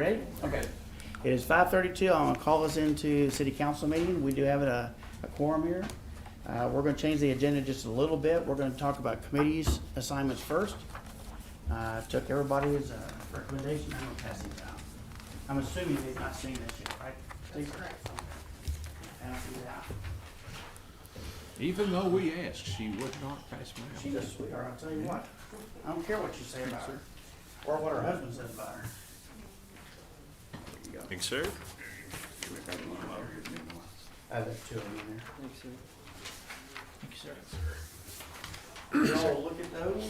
ready? Okay. It is 5:32. I'm going to call us into the city council meeting. We do have a quorum here. We're going to change the agenda just a little bit. We're going to talk about committees assignments first. Took everybody's recommendation. I'm going to pass these out. I'm assuming they've not seen this yet, right? That's correct. Pass these out. Even though we asked, she would not pass them out. She's a sweetheart, I'll tell you what. I don't care what you say about her, or what her husband says about her. There you go. Thanks, sir. I have two of them in there. Thank you, sir. You all look at those.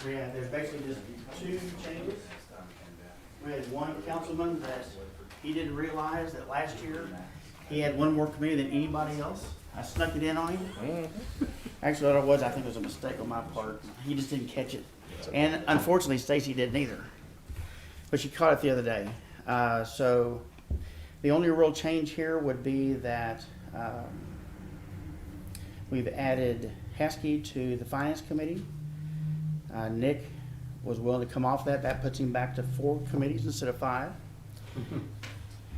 There's basically just two changes. We had one councilman that he didn't realize that last year he had one more committee than anybody else. I snuck it in on him. Actually, what it was, I think it was a mistake on my part. He just didn't catch it. And unfortunately, Stacy didn't either. But she caught it the other day. So the only real change here would be that we've added Haskey to the Finance Committee. Nick was willing to come off that. That puts him back to 4 committees instead of 5.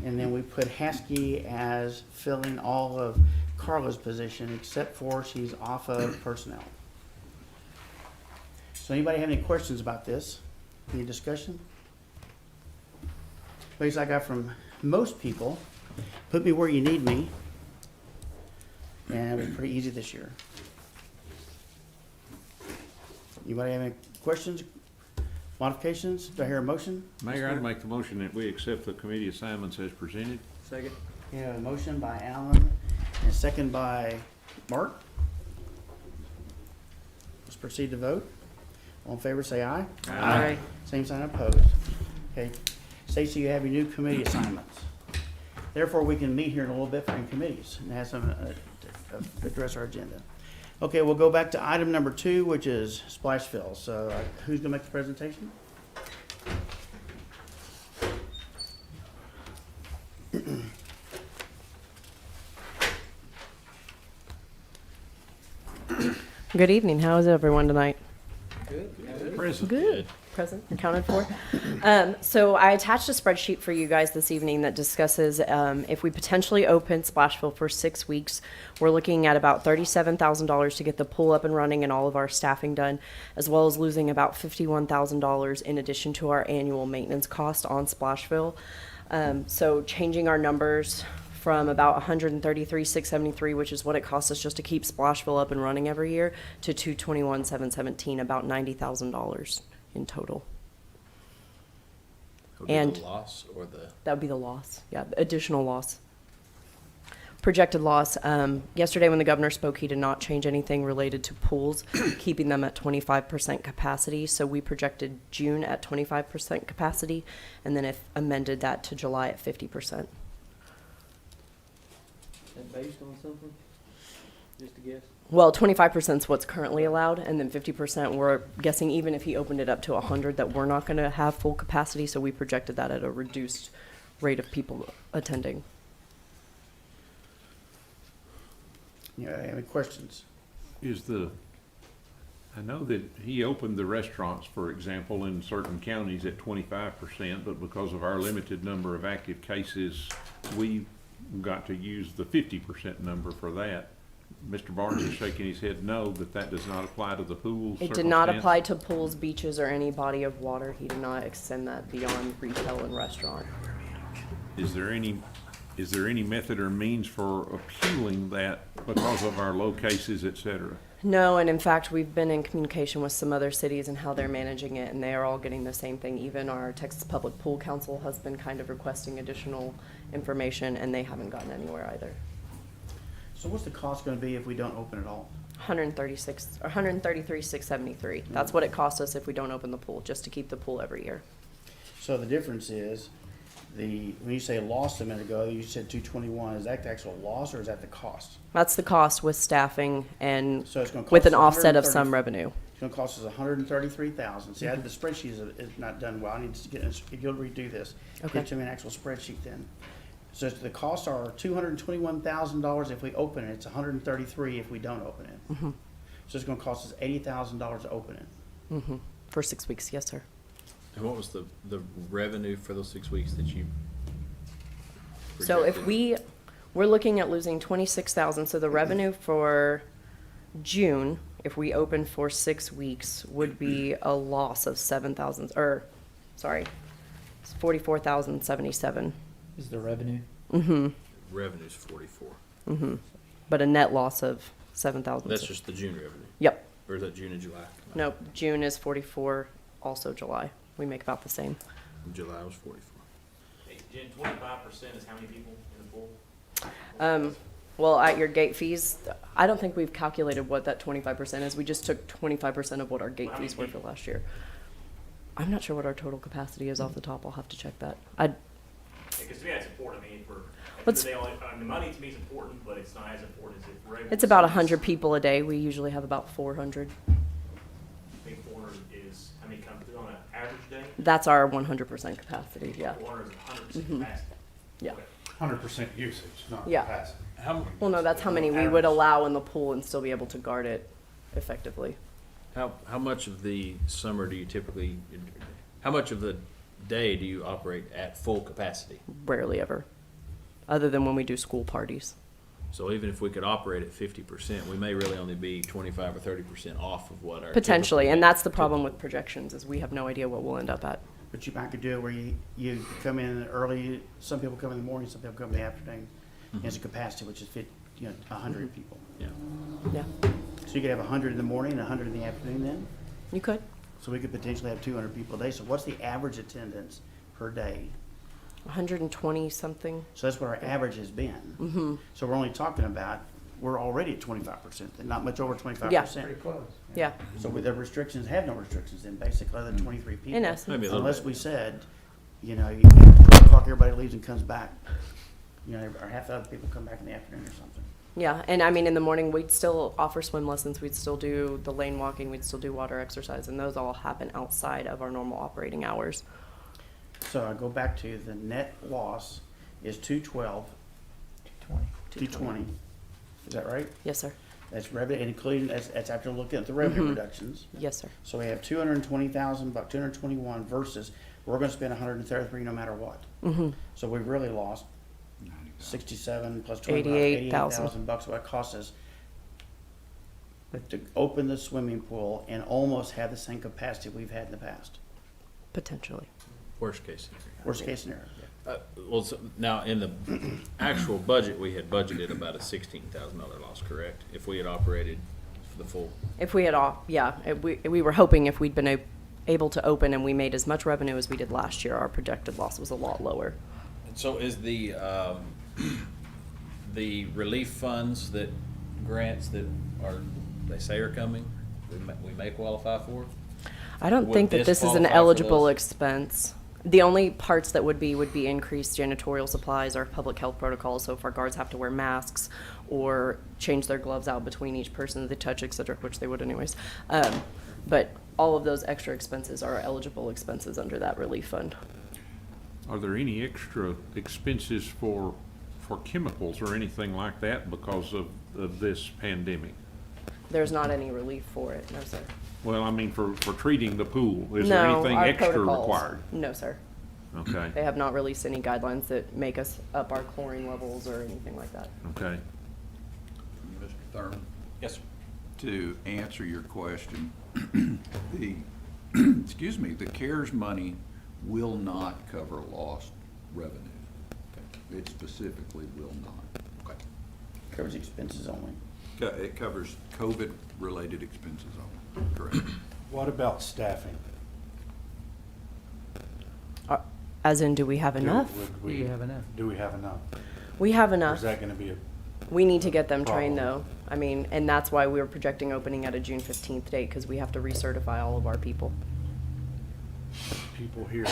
And then we put Haskey as filling all of Carla's position except for she's off of personnel. So anybody have any questions about this? Any discussion? Ways I got from most people, put me where you need me. And it was pretty easy this year. Anybody have any questions, modifications? Do I hear a motion? Mayor, I'd make the motion that we accept the committee assignments as presented. Second. Yeah, a motion by Alan and a second by Mark. Let's proceed to vote. All in favor, say aye. Aye. Same sign opposed. Okay. Stacy, you have your new committee assignments. Therefore, we can meet here in a little bit for in committees and have some address our agenda. Okay, we'll go back to item number 2, which is splash fill. So who's gonna make the presentation? Good evening. How is everyone tonight? Present. Good. Present, accounted for. So I attached a spreadsheet for you guys this evening that discusses if we potentially open Splashville for 6 weeks, we're looking at about $37,000 to get the pool up and running and all of our staffing done, as well as losing about $51,000 in addition to our annual maintenance cost on Splashville. So changing our numbers from about $133,673, which is what it costs us just to keep Splashville up and running every year, to $221,717, about $90,000 in total. And the loss or the that would be the loss. Yeah, the additional loss. Projected loss. Yesterday when the governor spoke, he did not change anything related to pools, keeping them at 25% capacity. So we projected June at 25% capacity, and then if amended that to July at 50%. Is that based on something? Just a guess? Well, 25% is what's currently allowed, and then 50% we're guessing even if he opened it up to 100 that we're not going to have full capacity, so we projected that at a reduced rate of people attending. Yeah, any questions? I know that he opened the restaurants, for example, in certain counties at 25%, but because of our limited number of active cases, we got to use the 50% number for that. Mr. Barnes is shaking his head no, that does not apply to the pool It did not circumstance. apply to pools, beaches, or any body of water. He did not extend that beyond retail and restaurant. Is there any method or means for appealing that because of our low cases, et cetera? No, and in fact, we've been in communication with some other cities and how they're managing it, and they are all getting the same thing. Even our Texas Public Pool Council has been kind of requesting additional information, and they haven't gotten anywhere either. So what's the cost gonna be if we don't open at all? $133,673. That's what it costs us if we don't open the pool, just to keep the pool every year. So the difference is, when you say lost a minute ago, you said 221, is that the actual loss or is that the cost? That's the cost with staffing and So it's gonna cost with an us offset of 130 some revenue. It's gonna cost us $133,000. See, the spreadsheet is not done well. I need to get, if you'll redo this, Okay. get to me an actual spreadsheet then. So the costs are $221,000 if we open it, it's $133,000 if we don't open it. Mm-hmm. So it's gonna cost us $80,000 to open it. Mm-hmm. For 6 weeks, yes, sir. And what was the revenue for those 6 weeks that you So if projected? we're looking at losing 26,000, so the revenue for June, if we open for 6 weeks, would be a loss of 7,000, or, sorry, it's 44,077. Is the revenue? Revenue's 44. But a net loss of 7,000. That's just the June revenue. Yep. Or is that June and July? Nope, June is 44, also July. We make about the same. July was 44. Hey, Jen, 25% is how many people in the pool? Well, at your gate fees, I don't think we've calculated what that 25% is. We just took 25% of what our gate How many fees were for people? last year. I'm not sure what our total capacity is off the top. I'll have to check that. Because to me, that's important. I mean, for, Let's- the money to me is important, but it's not as important as if we're able It's to about see 100 people a day. We usually have about 400. I think 400 is how many come through on an average day? That's our 100% capacity, yeah. 400 is 100% capacity. Yeah. Okay. 100% usage, not Yeah. capacity. Well, no, that's how many we would allow in the pool and still be able to guard it effectively. How much of the summer do you typically, how much of the day do you operate at full capacity? Rarely ever, other than when we do school parties. So even if we could operate at 50%, we may really only be 25 or 30% off of what our. Potentially, typical- and that's the problem with projections, is we have no idea what we'll end up at. But you might could do it where you come in early, some people come in the morning, some people come in the afternoon. There's a capacity which is 100 people. Yeah. Yeah, So you could have 100 in the morning and 100 in the afternoon then? you could. So we could potentially have 200 people a day. So what's the average attendance per day? 120 something. So that's what our average has been. So we're only talking about, we're already at 25%, and not much over 25%. Pretty close. Yeah, So with the restrictions, have no restrictions then, basically, other than 23 people. in essence. Maybe a little Unless bit. we said, 12 o'clock, everybody leaves and comes back. Or half the other people come back in the afternoon or something. Yeah, and I mean, in the morning, we'd still offer swim lessons, we'd still do the lane walking, we'd still do water exercise, and those all happen outside of our normal operating hours. So I go back to the net loss is 212, 220. Is that right? Yes, sir. That's revenue, including, that's after looking at the revenue reductions. Yes, sir. So we have 220,000, about 221 versus, we're gonna spend 133 no matter what. So we've really lost 67 plus 25, 88,000. 88,000 bucks, what it costs us to open the swimming pool and almost have the same capacity we've had in the past. Potentially. Worst case scenario. Worst case scenario. Well, so now in the actual budget, we had budgeted about a $16,000 loss, correct? If we had operated for the full. If we had we were hoping if we'd been able to open and we made as much revenue as we did last year, our projected loss was a lot lower. So is the relief funds that, grants that are, they say are coming, we may qualify for? I don't Would think that this this is an qualify for eligible those? expense. The only parts that would be increased janitorial supplies or public health protocols. So if our guards have to wear masks or change their gloves out between each person that they touch, et cetera, which they would anyways. But all of those extra expenses are eligible expenses under that relief fund. Are there any extra expenses for chemicals or anything like that because of this pandemic? There's not any relief for it, no, sir. Well, I mean, for treating the pool, is there No, anything our extra protocols. required? No, sir. Okay, They have not released any guidelines that make us up our chlorine levels or anything like that. okay. Mr. Thurman, Yes, sir. to answer your question, the, excuse me, the CARES money will not cover lost revenue. It specifically will not. Okay. Covers expenses only. It covers COVID-related expenses only, correct? What about staffing? As in, do we have enough? Do Do you have enough? Do we have enough? We have Or enough. is that gonna be a We need to get them trained Problem. though. I mean, and that's why we were projecting opening at a June 15th date, because we have to recertify all of our people. people here,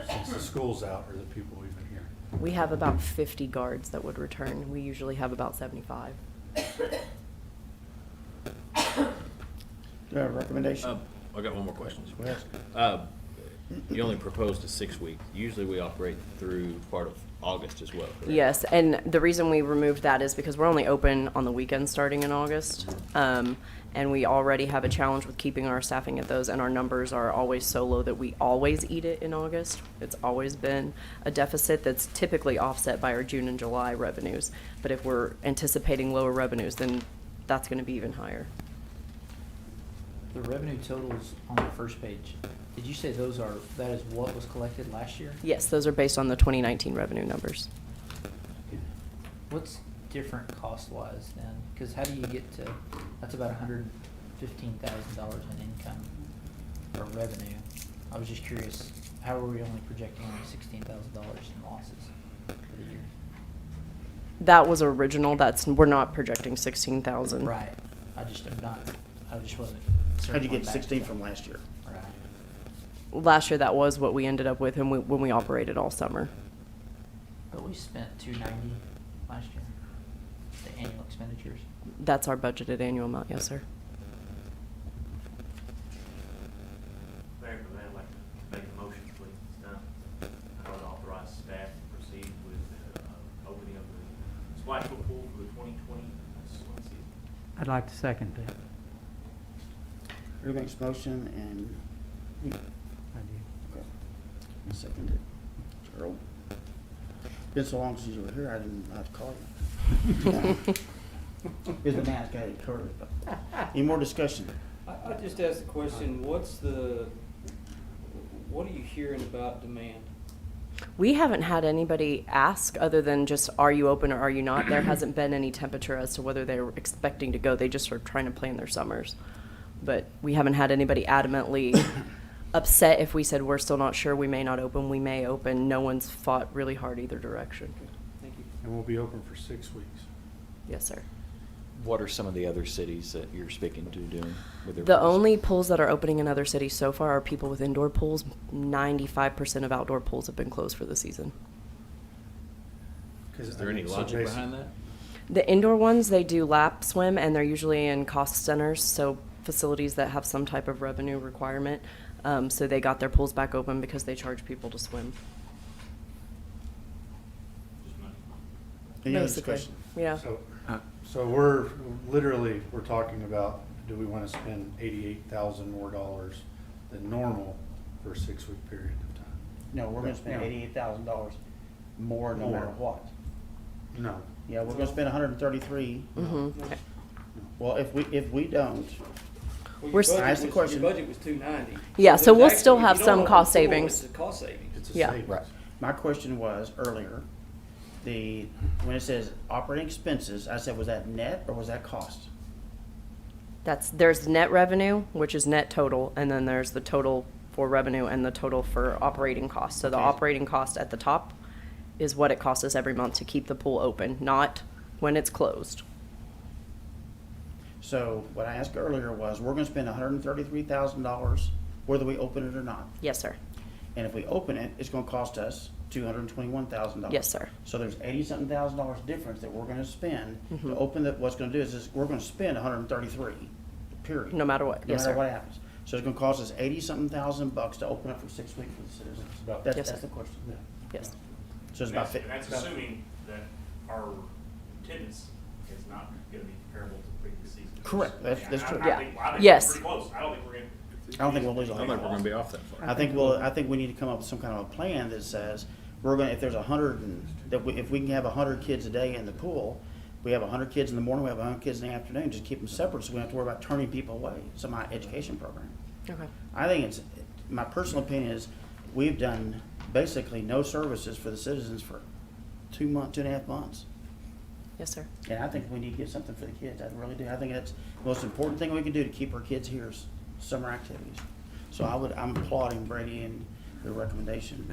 since the school's out, or the people even here? We have about 50 guards that would return. We usually have about 75. Do you have a recommendation? I got one more question. Go ahead. You only proposed a 6-week. Usually we operate through part of August as well, correct? Yes, and the reason we removed that is because we're only open on the weekends starting in August. And we already have a challenge with keeping our staffing at those, and our numbers are always so low that we always eat it in August. It's always been a deficit that's typically offset by our June and July revenues. But if we're anticipating lower revenues, then that's gonna be even higher. The revenue totals on the first page, did you say that is what was collected last year? Yes, those are based on the 2019 revenue numbers. What's different cost-wise then? Because how do you get to, that's about $115,000 in income or revenue. I was just curious, how are we only projecting only $16,000 in losses for the year? That was original, we're not projecting 16,000. Right, I just wasn't certain. How'd you get going back to 16 that. from last year? Right, Last year, that was what we ended up with when we operated all summer. but we spent $290 last year, the annual expenditures. That's our budgeted annual amount, yes, sir. Mayor, for that, I'd like to make a motion, please, I would authorize staff to proceed with the opening of the splash pool for the 2020 swim season. I'd like to second that. Drew makes a motion and I do. okay. I second it. Gerald. Been so long since you were here, I didn't know how to call you. Here's the man, got it covered. Any more discussion? I just asked the question, what are you hearing about demand? We haven't had anybody ask other than just, are you open or are you not? There hasn't been any temperature as to whether they're expecting to go. They just are trying to plan their summers. But we haven't had anybody adamantly upset if we said we're still not sure, we may not open, we may open. No one's fought really hard either direction. Thank you. And we'll be open for 6 weeks. Yes, sir. What are some of the other cities that you're speaking to doing with their The pools? only pools that are opening in other cities so far are people with indoor pools. 95% of outdoor pools have been closed for the season. Is there any logic behind that? The indoor ones, they do lap swim, and they're usually in cost centers, so facilities that have some type of revenue requirement. So they got their pools back open because they charge people to swim. Just money. Any other Basically, discussion? yeah. So we're talking about, do we want to spend $88,000 more than normal for a 6-week period of time? No, we're gonna spend Yeah. $88,000 more no matter what. No. Yeah, we're gonna spend 133. Mhm. Well, if we don't, Well, We're your budget ask the was- question. Your budget was 290. Yeah, so there's we'll still actually- have if you some don't cost open the pool, savings. It's a cost savings. It's a Yeah. savings. Right. my question was earlier, when it says operating expenses, I said, was that net or was that cost? There's net revenue, which is net total, and then there's the total for revenue and the total for operating costs. So the Okay. operating cost at the top is what it costs us every month to keep the pool open, not when it's closed. So what I asked earlier was, we're gonna spend $133,000 whether we open it or not. Yes, sir. And if we open it, it's gonna cost us $221,000. Yes, sir. So there's $80-something thousand difference that we're gonna spend to Mhm. open the, what's gonna do is we're gonna spend 133, period. No matter what. No Yes, matter sir. what happens. So it's gonna cost us $80-something thousand to open up for 6 weeks for the citizens. About- That's, Yes, that's sir. the question. Yes. So it's And about. that's assuming that our attendance is not gonna be comparable to the previous season. Correct. That's true. I think Yes. we're pretty close. I don't think we're gonna. I don't think we'll lose a I whole don't think we're lot. gonna be off that far. I think we need to come up with some kind of a plan that says, if there's 100, if we can have 100 kids a day in the pool, we have 100 kids in the morning, we have 100 kids in the afternoon, just keep them separate so we don't have to worry about turning people away. It's my education program. Okay. I think my personal opinion is, we've done basically no services for the citizens for 2.5 months. Yes, sir. And I think we need to get something for the kids. I really do. I think that's the most important thing we can do to keep our kids here is summer activities. So I'm applauding Brady and the recommendation.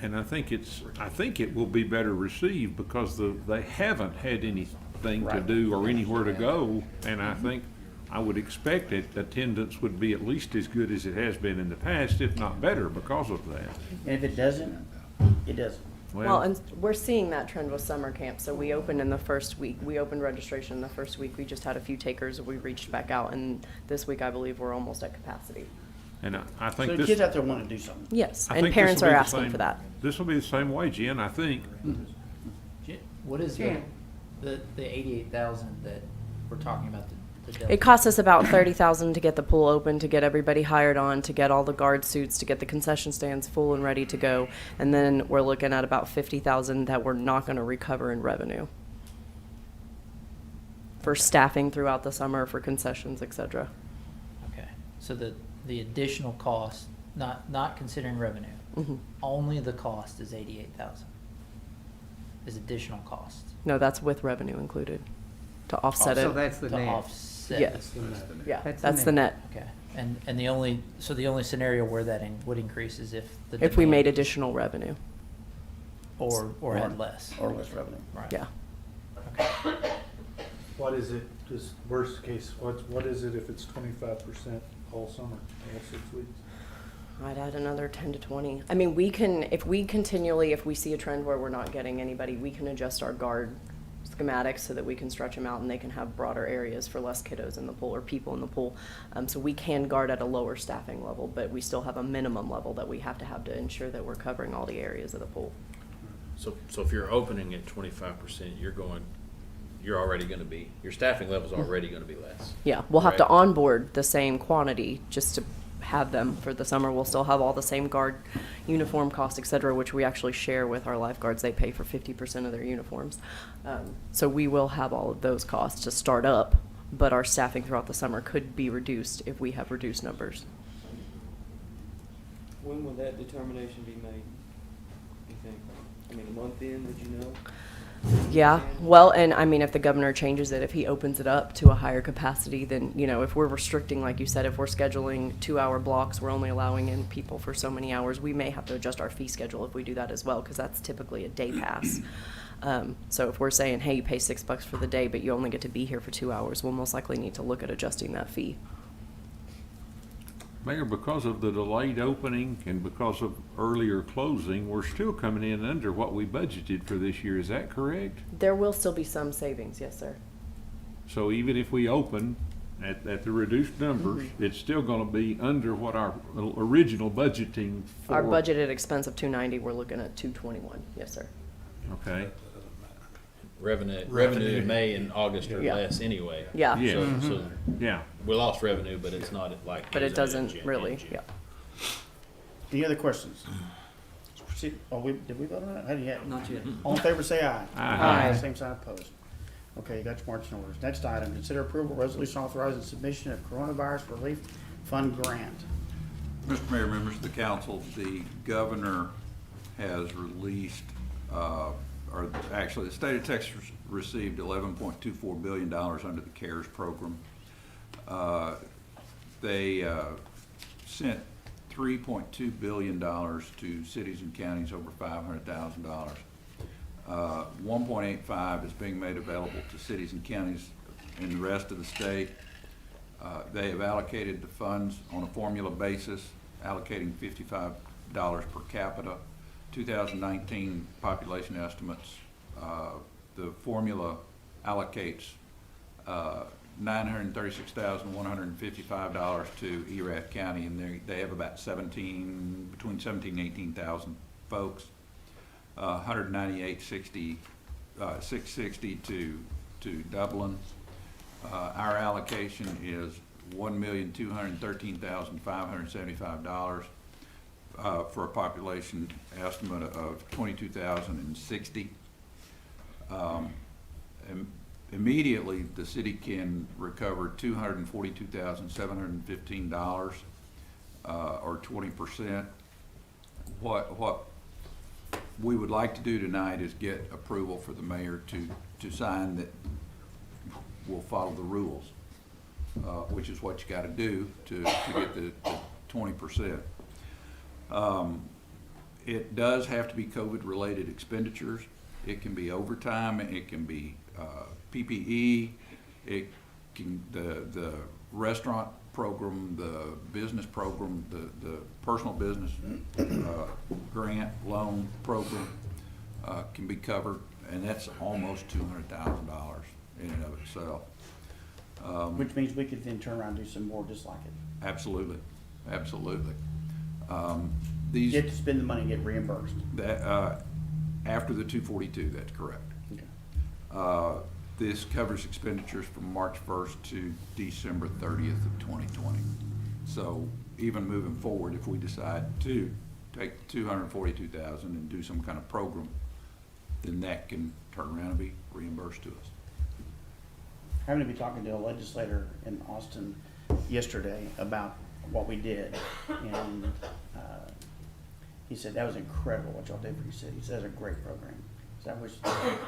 And I think it will be better received because they haven't had anything to Right. do or anywhere to go. And I would expect that attendance would be at least as good as it has been in the past, if not better because of that. And if it doesn't, it doesn't. Well, and we're seeing that trend with summer camp. So we opened in the first week. We opened registration in the first week. We just had a few takers. We reached back out, and this week I believe we're almost at capacity. And I So think the this. kids out there want to do something. Yes, I and think parents this'll are be the asking same- for that. This will be the same way, Jen, I think. What is Jan. the 88,000 that we're talking about, the delta? It costs us about 30,000 to get the pool open, to get everybody hired on, to get all the guard suits, to get the concession stands full and ready to go. And then we're looking at about 50,000 that we're not gonna recover in revenue. For staffing throughout the summer, for concessions, et cetera. Okay, so the additional cost, not considering revenue, Mhm. only the cost is 88,000, is additional cost. No, that's with revenue included, to offset So it. that's the To net. offset. Yes. Yeah, That's that's the the net. net. Okay, and the only scenario where that would increase is if the If we demand- made additional revenue, Or had less. Or less revenue. Right. yeah. What is it, just worst case, what is it if it's 25% all summer, all 6 weeks? I'd add another 10 to 20. I mean, we can, if we see a trend where we're not getting anybody, we can adjust our guard schematics so that we can stretch them out and they can have broader areas for less kiddos in the pool or people in the pool. So we can guard at a lower staffing level, but we still have a minimum level that we have to ensure that we're covering all the areas of the pool. So if you're opening at 25%, you're already gonna be, your staffing level's already gonna be less. Yeah, we'll have to Right. onboard the same quantity just to have them for the summer. We'll still have all the same guard uniform costs, et cetera, which we actually share with our lifeguards. They pay for 50% of their uniforms. So we will have all of those costs to start up, but our staffing throughout the summer could be reduced if we have reduced numbers. When will that determination be made, you think? I mean, a month in, would you know? Yeah, well, and I mean, if the governor changes it, if he opens it up to a higher capacity, then, if we're restricting, like you said, if we're scheduling 2-hour blocks, we're only allowing in people for so many hours, we may have to adjust our fee schedule if we do that as well, because that's typically a day pass. So if we're saying, hey, you pay $6 for the day, but you only get to be here for 2 hours, we'll most likely need to look at adjusting that fee. Mayor, because of the delayed opening and because of earlier closing, we're still coming in under what we budgeted for this year. Is that correct? There will still be some savings, yes, sir. So even if we open at the reduced numbers, it's still gonna be under what our original budgeting for. Our budgeted expense of $290, we're looking at $221, yes, sir. Okay, Revenue in May and August are Yeah. less anyway. Yeah. Yeah. So yeah. we lost revenue, but it's not like. But it was in doesn't June- really, in June. yeah. Any other questions? Proceed. Did we vote on that? How do you have? Not yet. All in favor, say aye. Aye. Same sign opposed. Okay, you got your marching orders. Next item, consider approval resolution authorizing submission of coronavirus relief fund grant. Mr. Mayor, members of the council, the governor has released, or actually, the state of Texas received $11.24 billion under the CARES program. They sent $3.2 billion to cities and counties over $500,000. 1.85 is being made available to cities and counties in the rest of the state. They have allocated the funds on a formula basis, allocating $55 per capita. 2019 population estimates, the formula allocates $936,155 to Erath County, and they have about between 17 and 18,000 folks. 660 to Dublin. Our allocation is $1,213,575 for a population estimate of 22,060. Immediately, the city can recover $242,715, or 20%. What we would like to do tonight is get approval for the mayor to sign that we'll follow the rules, which is what you got to do to get the 20%. It does have to be COVID-related expenditures. It can be overtime. It can be PPE. It can the restaurant program, the business program, the personal business grant loan program can be covered, and that's almost $200,000 in and of itself. Which means we could then turn around and do some more just like it. Absolutely. absolutely. You These, get to spend the money and get reimbursed. that, after the 242, that's correct. Okay. This covers expenditures from March 1st to December 30th of 2020. So even moving forward, if we decide to take 242,000 and do some kind of program, then that can turn around and be reimbursed to us. I happened to be talking to a legislator in Austin yesterday about what we did, and he said that was incredible what y'all did for your city. He said it was a great program. So I wish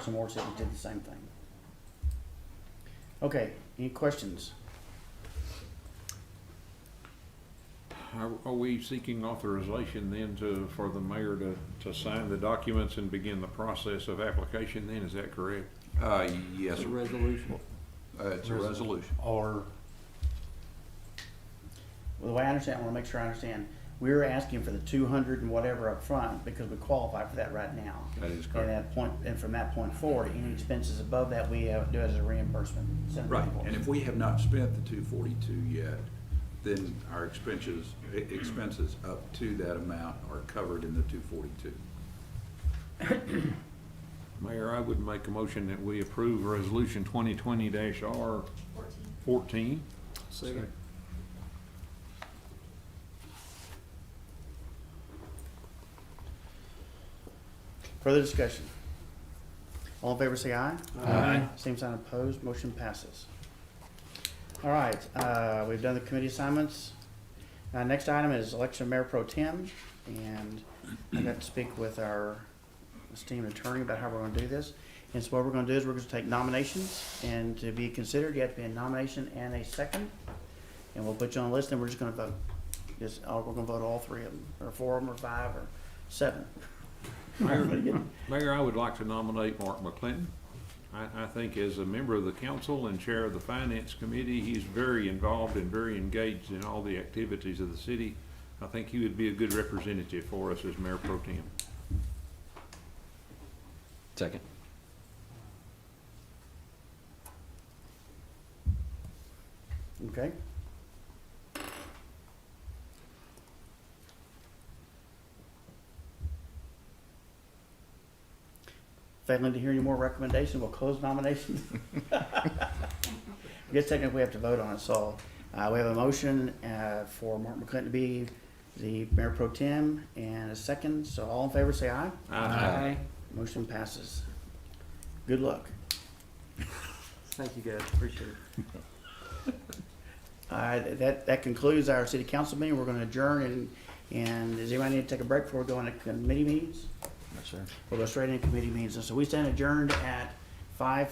some more cities did the same thing. Okay, any questions? Are we seeking authorization then for the mayor to sign the documents and begin the process of application then, is that correct? Yes, It's a sir. resolution. It's a resolution. Or, Well, the way I understand, I wanna make sure I understand, we're asking for the 200 and whatever up front because we qualify for that right now. That is And correct. that point, and from that point forward, any expenses above that, we do it as a reimbursement. Send it to Right, people. and if we have not spent the 242 yet, then our expenses up to that amount are covered in the 242. Mayor, I would make a motion that we approve resolution 2020-R14. Second. Further discussion? All in favor say aye. Aye. Same sign opposed, motion passes. All right, we've done the committee assignments. Next item is election of mayor pro tem, and I got to speak with our esteemed attorney about how we're gonna do this. And so what we're gonna do is we're gonna take nominations, and to be considered, you have to be a nomination and a second. And we'll put you on a list, and we're just gonna vote. We're gonna vote all three of them, or four of them, or five, or seven. Mayor, I would like to nominate Mark McClinton. I think as a member of the council and chair of the finance committee, he's very involved and very engaged in all the activities of the city. I think he would be a good representative for us as mayor pro tem. Second. Okay. Failing to hear any more recommendations, we'll close nominations. I guess technically we have to vote on it, so, we have a motion, for Mark McClinton to be the mayor pro tem, and a second, so all in favor say aye. Aye. Motion passes. Good luck. Thank you, guys. Appreciate it. That concludes our city council meeting, we're gonna adjourn, and does anybody need to take a break before we go into committee meetings? Yes, sir. We'll go straight into committee meetings, and so we stand adjourned at 5:50.